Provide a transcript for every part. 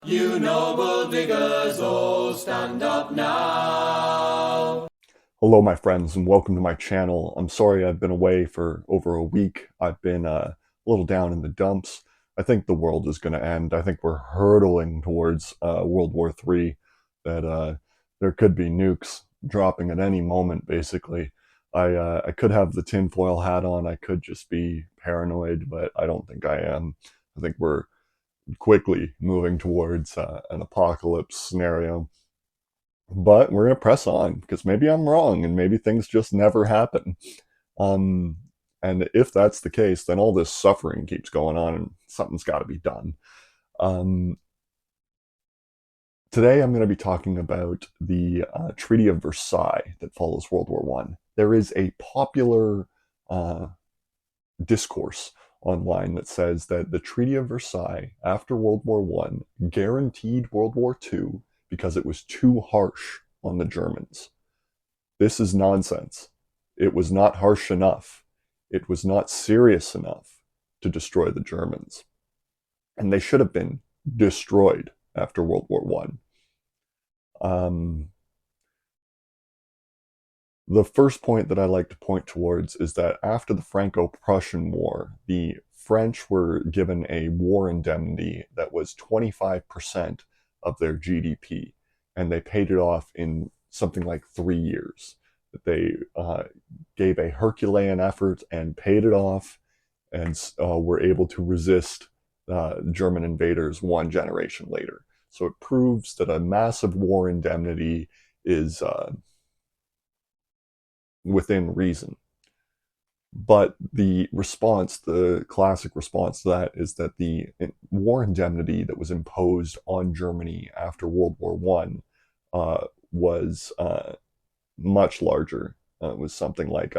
You noble diggers, all stand up now. Hello, my friends, and welcome to my channel. I'm sorry I've been away for over a week. I've been a little down in the dumps. I think the world is going to end. I think we're hurtling towards World War III, that there could be nukes dropping at any moment, basically. I could have the tinfoil hat on. I could just be paranoid, but I don't think I am. I think we're quickly moving towards an apocalypse scenario. But we're going to press on because maybe I'm wrong and maybe things just never happen. Um, and if that's the case, then all this suffering keeps going on and something's got to be done. Um, Today I'm going to be talking about the Treaty of Versailles that follows World War One. There is a popular uh, discourse online that says that the Treaty of Versailles after World War One guaranteed World War Two because it was too harsh on the Germans. This is nonsense. It was not harsh enough. It was not serious enough to destroy the Germans. And they should have been destroyed after World War One. The first point that I like to point towards is that after the Franco-Prussian War, the French were given a war indemnity that was 25% of their GDP, and they paid it off in something like 3 years. They gave a Herculean effort and paid it off, and were able to resist German invaders one generation later. So it proves that a massive war indemnity is within reason. But the response, the classic response to that, is that the war indemnity that was imposed on Germany after World War One was much larger. It was something like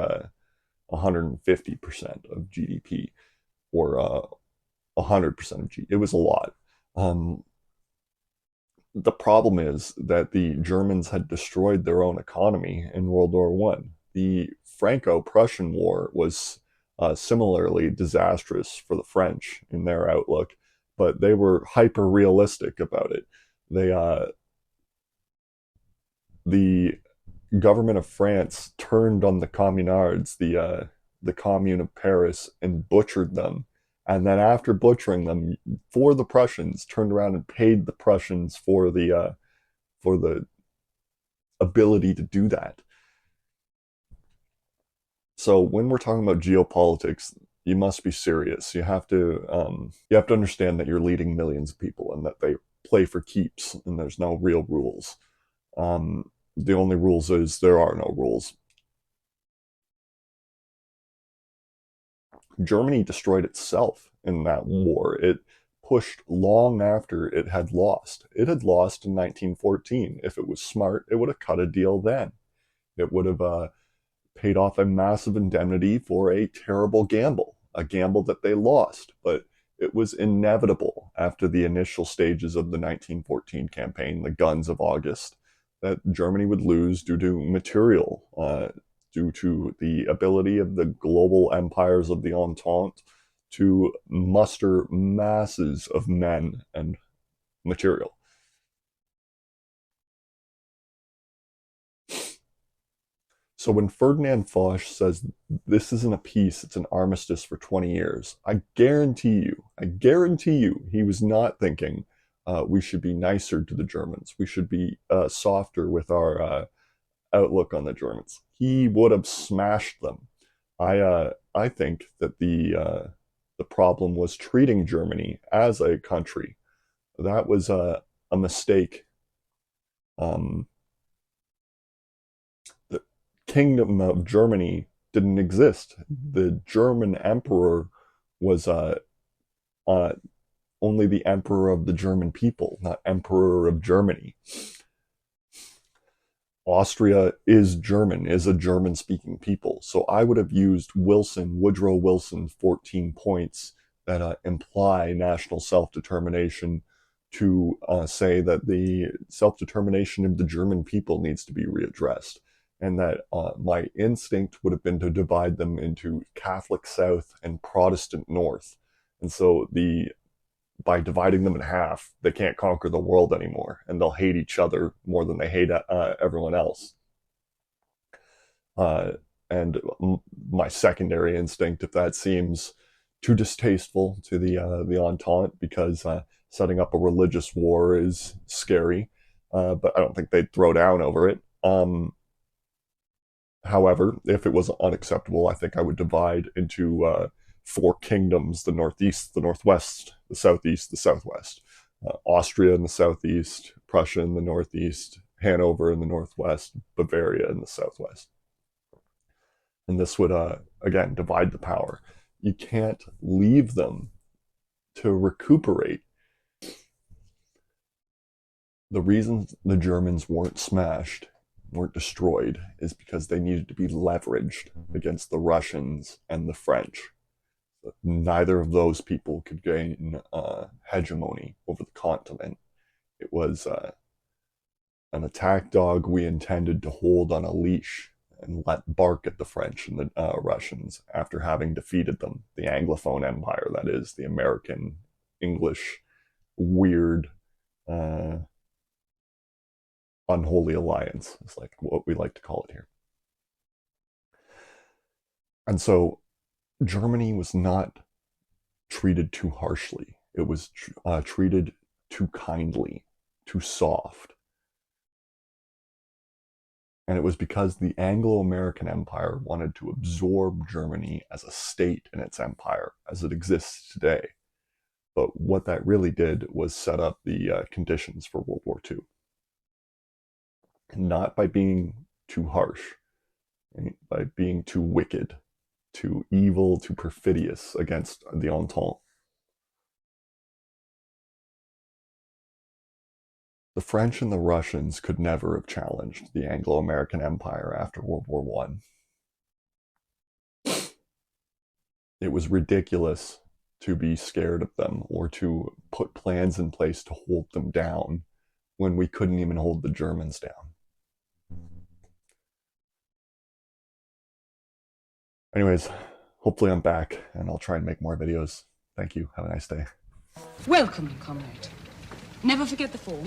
150% of GDP, or 100% of GDP. It was a lot. Um, the problem is that the Germans had destroyed their own economy in World War One. The Franco-Prussian War was similarly disastrous for the French in their outlook, but they were hyper-realistic about it. They, the government of France turned on the communards, the Commune of Paris, and butchered them. And then after butchering them, for the Prussians, turned around and paid the Prussians for the ability to do that. So when we're talking about geopolitics, you must be serious. You have to understand that you're leading millions of people and that they play for keeps, and there's no real rules. The only rules is there are no rules. Germany destroyed itself in that war. It pushed long after it had lost. It had lost in 1914. If it was smart, it would have cut a deal then. It would have paid off a massive indemnity for a terrible gamble, a gamble that they lost. But it was inevitable after the initial stages of the 1914 campaign, the Guns of August, that Germany would lose due to material, due to the ability of the global empires of the Entente to muster masses of men and material. So when Ferdinand Foch says this isn't a peace, it's an armistice for 20 years, I guarantee you, he was not thinking we should be nicer to the Germans. We should be softer with our outlook on the Germans. He would have smashed them. I think that the problem was treating Germany as a country. That was a mistake. Um, the Kingdom of Germany didn't exist. The German emperor was uh, only the emperor of the German people, not emperor of Germany. Austria is German, is a German speaking people. So I would have used Woodrow Wilson's 14 points that imply national self determination to say that the self determination of the German people needs to be readdressed. And that my instinct would have been to divide them into Catholic South and Protestant North. And so the by dividing them in half, they can't conquer the world anymore, and they'll hate each other more than they hate everyone else. Uh, and my secondary instinct, if that seems too distasteful to the Entente, because setting up a religious war is scary, but I don't think they'd throw down over it. However, if it was unacceptable, I think I would divide into four kingdoms: the Northeast, the Northwest, the Southeast, the Southwest. Austria in the Southeast, Prussia in the Northeast, Hanover in the Northwest, Bavaria in the Southwest. And this would, again, divide the power. You can't leave them to recuperate. The reason the Germans weren't smashed, weren't destroyed, is because they needed to be leveraged against the Russians and the French. Neither of those people could gain hegemony over the continent. It was an attack dog we intended to hold on a leash and let bark at the French and the Russians after having defeated them. The Anglophone Empire, that is, the American, English, weird, unholy alliance, is like what we like to call it here. And so Germany was not treated too harshly. It was treated too kindly, too soft. And it was because the Anglo-American Empire wanted to absorb Germany as a state in its empire, as it exists today. But what that really did was set up the conditions for World War II. Not by being too harsh, right? By being too wicked, too evil, too perfidious against the Entente. The French and the Russians could never have challenged the Anglo-American Empire after World War I. It was ridiculous to be scared of them or to put plans in place to hold them down when we couldn't even hold the Germans down. Anyways, hopefully I'm back and I'll try and make more videos. Thank you. Have a nice day. Welcome, comrade. Never forget the fall.